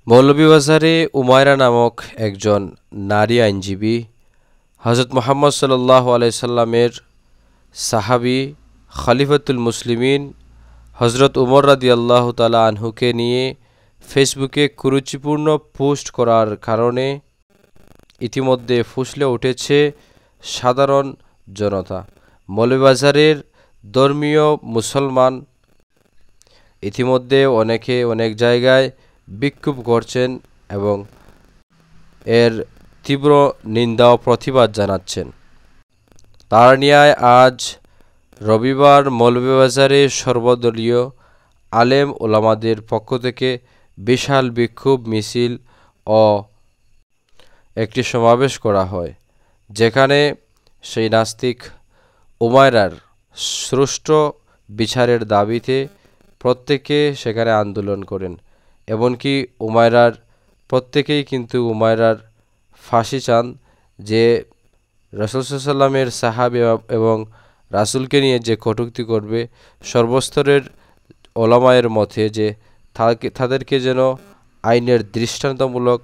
মৌলভীবাজারে উমায়রা নামক একজন নারী আইনজীবী হযরত মুহাম্মদ সাল্লাল্লাহু আলাইহি সাল্লামের সাহাবী খলিফাতুল মুসলিমিন হযরত উমর রাদিয়াল্লাহু তাআলা আনহুকে নিয়ে ফেসবুকে কুরুচিপূর্ণ পোস্ট করার কারণে ইতিমধ্যে ফুসলে উঠেছে সাধারণ জনতা। মৌলভীবাজারের ধর্মীয় মুসলমান ইতিমধ্যে অনেকে অনেক জায়গায় বিক্ষোভ করছেন এবং এর তীব্র নিন্দা ও প্রতিবাদ জানাচ্ছেন। তার নিয়ে আজ রবিবার মৌলভীবাজারে সর্বদলীয় আলেম ওলামাদের পক্ষ থেকে বিশাল বিক্ষোভ মিছিল ও একটি সমাবেশ করা হয়, যেখানে সেই নাস্তিক উমায়রার সুষ্ঠু বিচারের দাবিতে প্রত্যেকে সেখানে আন্দোলন করেন। এমনকি উমায়রার প্রত্যেকেই কিন্তু উমায়রার ফাঁসি চান, যে রাসূল সাল্লাল্লাহু আলাইহি ওয়াসাল্লামের সাহাবী এবং রাসূলকে নিয়ে যে কটূক্তি করবে, সর্বস্তরের ওলামায়ের মতে যে তাদেরকে যেন আইনের দৃষ্টান্তমূলক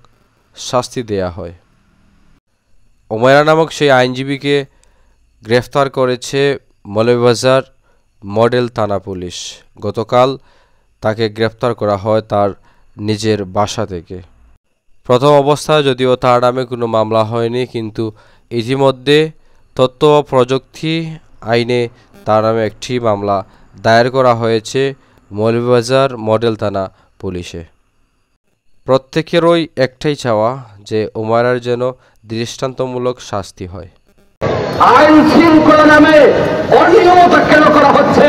শাস্তি দেয়া হয়। উমায়রা নামক সেই আইনজীবীকে গ্রেফতার করেছে মৌলভীবাজার মডেল থানা পুলিশ। গতকাল তাকে গ্রেফতার করা হয় তার নিজের বাসা থেকে। প্রথম অবস্থায় যদিও তার নামে কোনো মামলা হয়নি, কিন্তু ইতিমধ্যে তথ্য ও প্রযুক্তি আইনে তার নামে একটি মামলা দায়ের করা হয়েছে মৌলভীবাজার মডেল থানা পুলিশে। প্রত্যেকেরই একটাই চাওয়া যে উমায়রার যেন দৃষ্টান্তমূলক শাস্তি হয়। আইন শৃঙ্খলা নামে অনিয়মতা কেন করা হচ্ছে?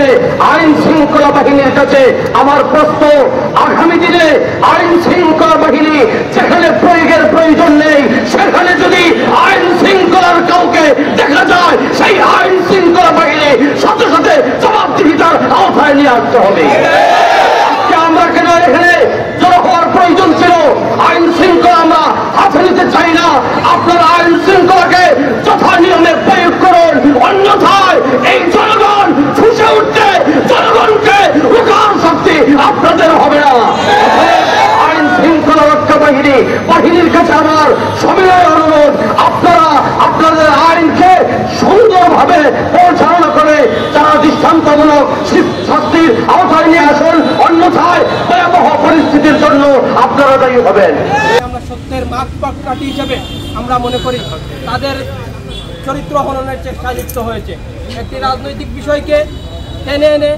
আইন শৃঙ্খলা বাহিনীর কাছে আমার প্রশ্ন, আগামী দিনে আইন শৃঙ্খলা বাহিনী যেখানে প্রয়োগের প্রয়োজন নেই, সেখানে যদি আইন শৃঙ্খলার কাউকে দেখা যায়, সেই আইন শৃঙ্খলা বাহিনী সাথে সাথে জবাবদিহিতার আওতায় নিয়ে আসতে হবে। আমরা কেন এখানে জড়ো হওয়ার প্রয়োজন ছিল? আইন শৃঙ্খলা আমরা হাতে নিতে চাই না। আপনারা আইন শৃঙ্খলাকে যথা নিয়মে প্রয়োগ করুন, অন্যথায় এই জনগণ ফুঁসে উঠতে জনগণকে রোখার শক্তি আপনাদের হবে না। আইন শৃঙ্খলা রক্ষা বাহিনীর কাছে আমার সবিনয় অনুরোধ, আপনারা আপনাদের আইনকে সুন্দরভাবে পরিচালনা করে যারা দৃষ্টান্তমূলক শাস্তির আওতায় নিয়ে আসুন, অন্যথায় ভয়াবহ পরিস্থিতির জন্য আপনারা দায়ী হবেন। আমরা সত্যের মাপকাঠি হিসেবে আমরা মনে করি তাদের চরিত্র হননের চেষ্টায় লিপ্ত হয়েছে। একটি রাজনৈতিক বিষয়কে টেনে এনে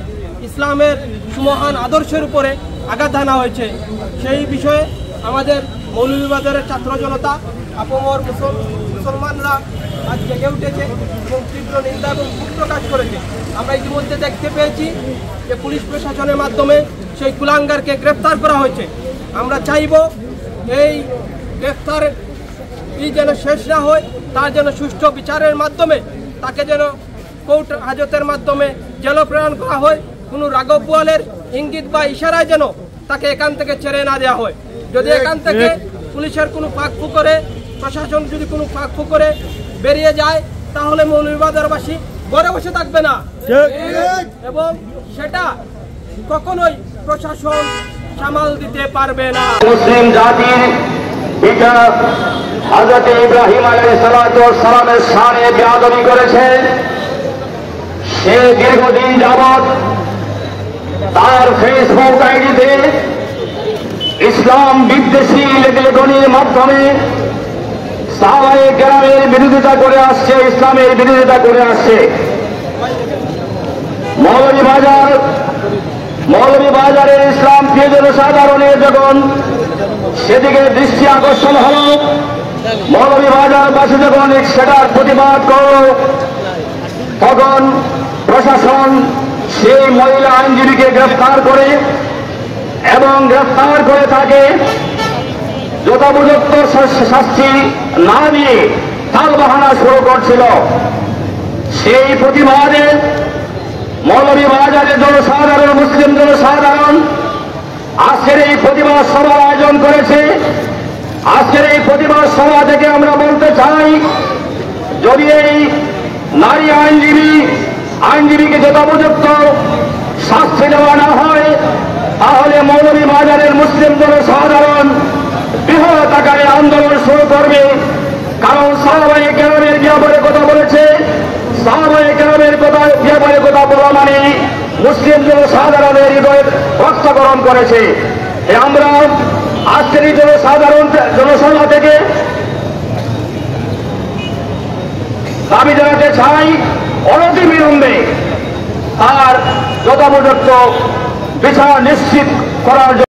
ইসলামের সুমহান আদর্শের উপরে আঘাত হানা হয়েছে। সেই বিষয়ে আমাদের মৌলভীবাজারের ছাত্র জনতা, আপামর মুসলমানরা আজ জেগে উঠেছে এবং তীব্র নিন্দা এবং ক্ষোভ প্রকাশ করেছে। আমরা ইতিমধ্যে দেখতে পেয়েছি যে পুলিশ প্রশাসনের মাধ্যমে সেই কুলাঙ্গারকে গ্রেফতার করা হয়েছে। আমরা চাইব এই গ্রেফতার যেন শেষ না হয়, তার যেন সুষ্ঠু বিচারের মাধ্যমে তাকে যেন কোর্ট হাজতের মাধ্যমে জেল প্রেরণ করা হয়। কোনো রাঘব বোয়ালের ইঙ্গিত বা ইশারায় যেন তাকে এখান থেকে ছেড়ে না দেওয়া হয়। যদি এখান থেকে পুলিশের কোনো ফাঁকফু করে, প্রশাসন যদি কোনো ফাঁকফু করে বেরিয়ে যায়, তাহলে মৌলভীবাজারবাসী ঘরে বসে থাকবে না এবং সেটা কখনোই প্রশাসন সামাল দিতে পারবে না। মুসলিম জাতির পিতা হযরত ইব্রাহিম আলাইহিস সালামের শানে বেয়াদবি করেছে। সে দীর্ঘদিন যাবৎ তার ফেসবুক আইডিতে ইসলাম বিদ্বেষী লেখনীর মাধ্যমে সাহাবায়ে কেরামের বিরোধিতা করে আসছে, ইসলামের বিরোধিতা করে আসছে। মৌলভীবাজারের ইসলাম প্রিয় জনসাধারণের যখন সেদিকে দৃষ্টি আকর্ষণ হল, মৌলভীবাজারবাসী যখন সেটার প্রতিবাদ করল, তখন প্রশাসন সেই মহিলা আইনজীবীকে গ্রেফতার করে এবং গ্রেফতার করে তাকে যথোপযুক্ত শাস্তি না দিয়ে টালবাহানা শুরু করছিল। সেই প্রতিবাদে মৌলভীবাজারের জনসাধারণ, মুসলিম জনসাধারণ আজকের এই প্রতিবাদ সভার আয়োজন করেছে। আজকের এই প্রতিবাদ সভা থেকে আমরা বলতে চাই, যদি এই নারী আইনজীবীকে যথোপযুক্ত শাস্তি দেওয়া না হয়, তাহলে মৌলভীবাজারের মুসলিম জনসাধারণ বৃহৎ আকারে আন্দোলন শুরু করবে। কারণ সাহাবায়ে কেরামের ব্যাপারে কথা বলেছে, সাহাবায়ে কেরামের ব্যাপারে কথা বলা মানে মুসলিম জনসাধারণের হৃদয় রক্ত গরম করেছে। আমরা আজকের এই জনসভা থেকে দাবি জানাতে চাই অনতিবিলম্বে আর যথাযথ বিচার নিশ্চিত করার